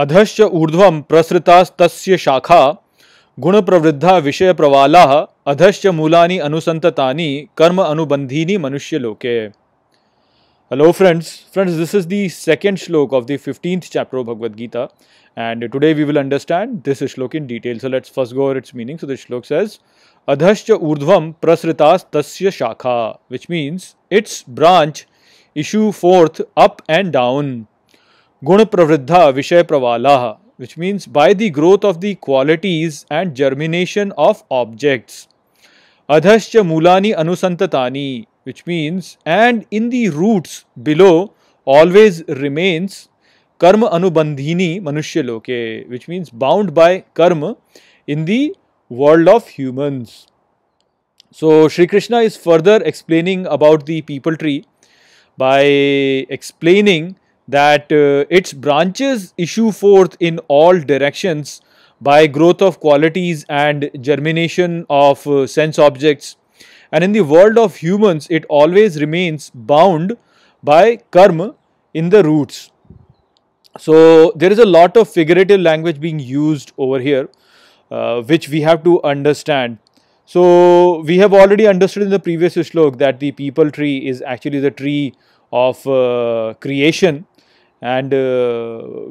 adhasya urdhvam prasritas tasya shakha guna pravriddha vishaya pravalaha adhasya mulani anusantatani karma anubandhini manushya loke. Hello friends, this is the second shloka of the 15th chapter of Bhagavad Gita, and today we will understand this shloka in detail. So let's first go over its meaning. So the shloka says, Adhasya urdhvam prasritas tasya shakha, which means its branch issue forth up and down. Guna pravriddha vishaya pravalaha, which means by the growth of the qualities and germination of objects. Adhasya mulani anusantatani, which means and in the roots below always remains karma anubandhini manushya loke, which means bound by karma in the world of humans. So Shri Krishna is further explaining about the people tree by explaining that its branches issue forth in all directions by growth of qualities and germination of sense objects, and in the world of humans it always remains bound by karma in the roots. So there is a lot of figurative language being used over here, which we have to understand. So we have already understood in the previous shloka that the people tree is actually the tree of creation, and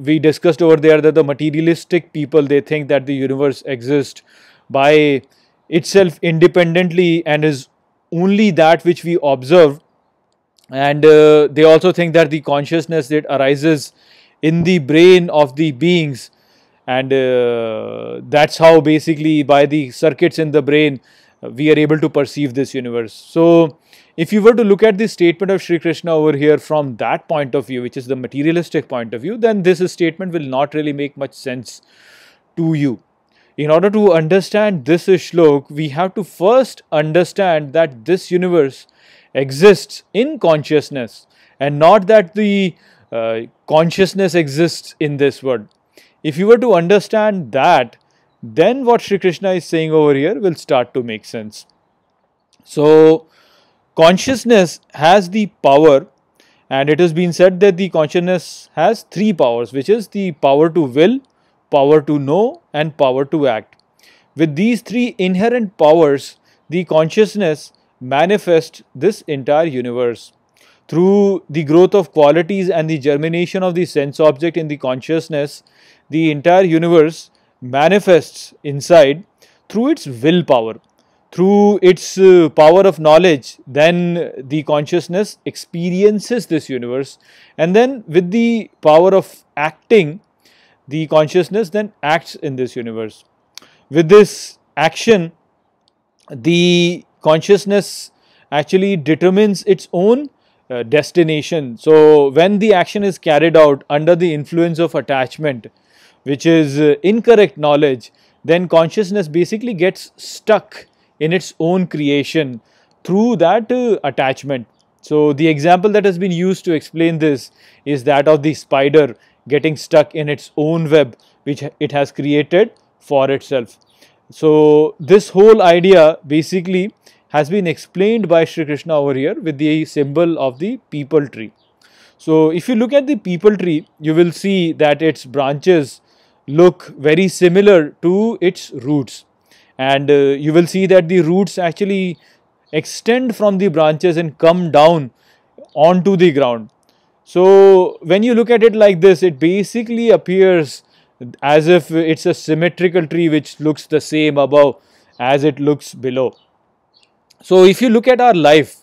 we discussed over there that the materialistic people, they think that the universe exists by itself independently and is only that which we observe, and they also think that the consciousness that arises in the brain of the beings, and that's how basically by the circuits in the brain we are able to perceive this universe. So if you were to look at the statement of Shri Krishna over here from that point of view, which is the materialistic point of view, then this statement will not really make much sense to you. In order to understand this shloka, we have to first understand that this universe exists in consciousness and not that the consciousness exists in this world. If you were to understand that, then what Shri Krishna is saying over here will start to make sense. So consciousness has the power, and it has been said that the consciousness has three powers, which is the power to will, power to know, and power to act. With these three inherent powers, the consciousness manifests this entire universe. Through the growth of qualities and the germination of the sense object in the consciousness, the entire universe manifests inside through its willpower. Through its power of knowledge, then the consciousness experiences this universe, and then with the power of acting, the consciousness then acts in this universe. With this action, the consciousness actually determines its own destination. So when the action is carried out under the influence of attachment, which is incorrect knowledge, then consciousness basically gets stuck in its own creation through that attachment. So the example that has been used to explain this is that of the spider getting stuck in its own web which it has created for itself. So this whole idea basically has been explained by Shri Krishna over here with the symbol of the people tree. So if you look at the people tree, you will see that its branches look very similar to its roots, and you will see that the roots actually extend from the branches and come down onto the ground. So when you look at it like this, it basically appears as if it's a symmetrical tree which looks the same above as it looks below. So if you look at our life,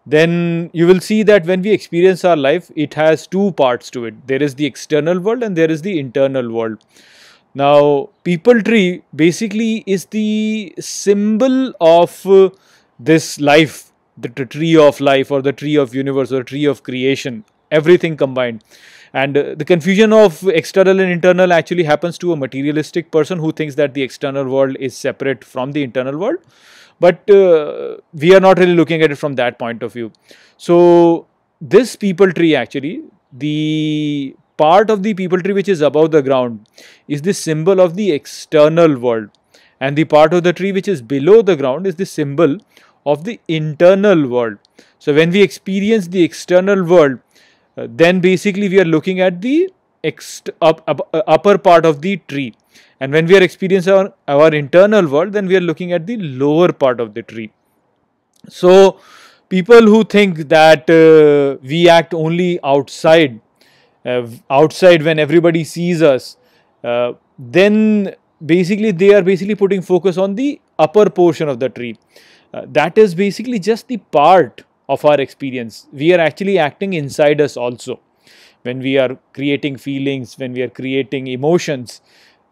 then you will see that when we experience our life, it has two parts to it. There is the external world and there is the internal world. Now, people tree basically is the symbol of this life, the tree of life or the tree of universe or tree of creation, everything combined. And the confusion of external and internal actually happens to a materialistic person who thinks that the external world is separate from the internal world. But we are not really looking at it from that point of view. So this people tree actually, the part of the people tree which is above the ground is the symbol of the external world, and the part of the tree which is below the ground is the symbol of the internal world. So when we experience the external world, then basically we are looking at the upper part of the tree. And when we are experiencing our internal world, then we are looking at the lower part of the tree. So people who think that we act only outside, when everybody sees us, then basically they are basically putting focus on the upper portion of the tree. That is basically just the part of our experience. We are actually acting inside us also. When we are creating feelings, when we are creating emotions,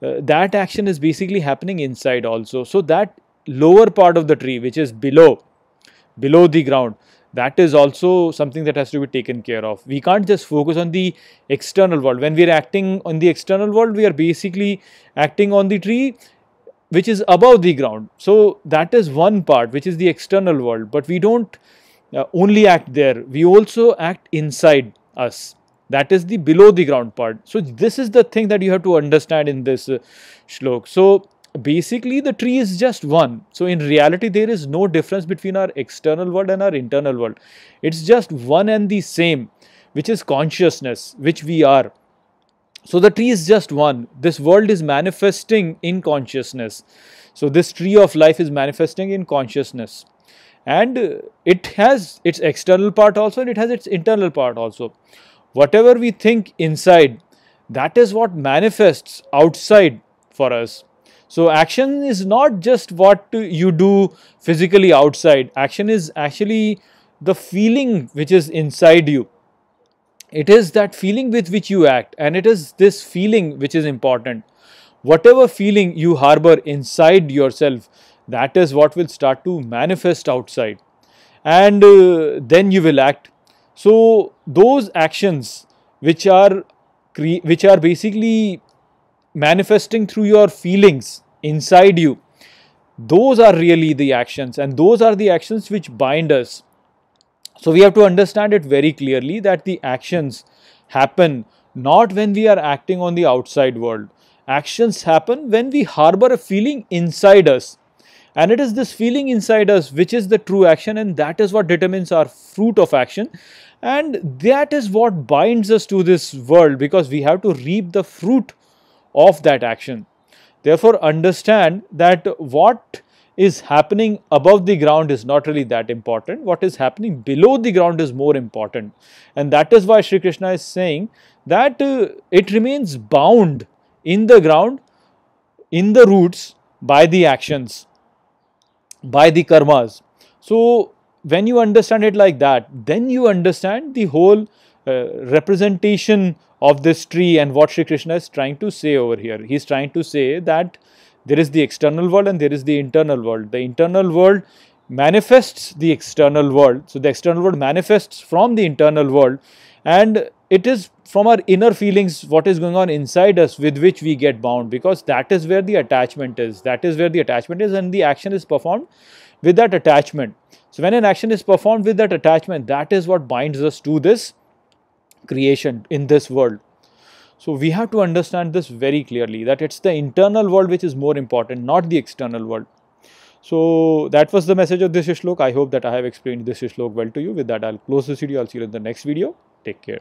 that action is basically happening inside also. So that lower part of the tree, which is below the ground, that is also something that has to be taken care of. We can't just focus on the external world. When we are acting on the external world, we are basically acting on the tree which is above the ground. So that is one part, which is the external world. But we don't only act there, we also act inside us. That is the below the ground part. So this is the thing that you have to understand in this shlok. So basically the tree is just one. So in reality there is no difference between our external world and our internal world. It's just one and the same, which is consciousness, which we are. So the tree is just one. This world is manifesting in consciousness. So this tree of life is manifesting in consciousness. And it has its external part also, and it has its internal part also. Whatever we think inside, that is what manifests outside for us. So action is not just what you do physically outside. Action is actually the feeling which is inside you. It is that feeling with which you act, and it is this feeling which is important. Whatever feeling you harbor inside yourself, that is what will start to manifest outside, and then you will act. So those actions which are basically manifesting through your feelings inside you, those are really the actions, and those are the actions which bind us. So we have to understand it very clearly that the actions happen not when we are acting on the outside world. Actions happen when we harbor a feeling inside us. And it is this feeling inside us which is the true action, and that is what determines our fruit of action. And that is what binds us to this world, because we have to reap the fruit of that action. Therefore, understand that what is happening above the ground is not really that important. What is happening below the ground is more important. And that is why Shri Krishna is saying that it remains bound in the ground, in the roots, by the actions, by the karmas. So when you understand it like that, then you understand the whole representation of this tree and what Shri Krishna is trying to say over here. He is trying to say that there is the external world and there is the internal world. The internal world manifests the external world. So the external world manifests from the internal world, and it is from our inner feelings, what is going on inside us, with which we get bound, because that is where the attachment is. That is where the attachment is, and the action is performed with that attachment. So when an action is performed with that attachment, that is what binds us to this creation in this world. So we have to understand this very clearly, that it's the internal world which is more important, not the external world. So that was the message of this shlok. I hope that I have explained this shlok well to you. With that, I'll close this video. I'll see you in the next video. Take care.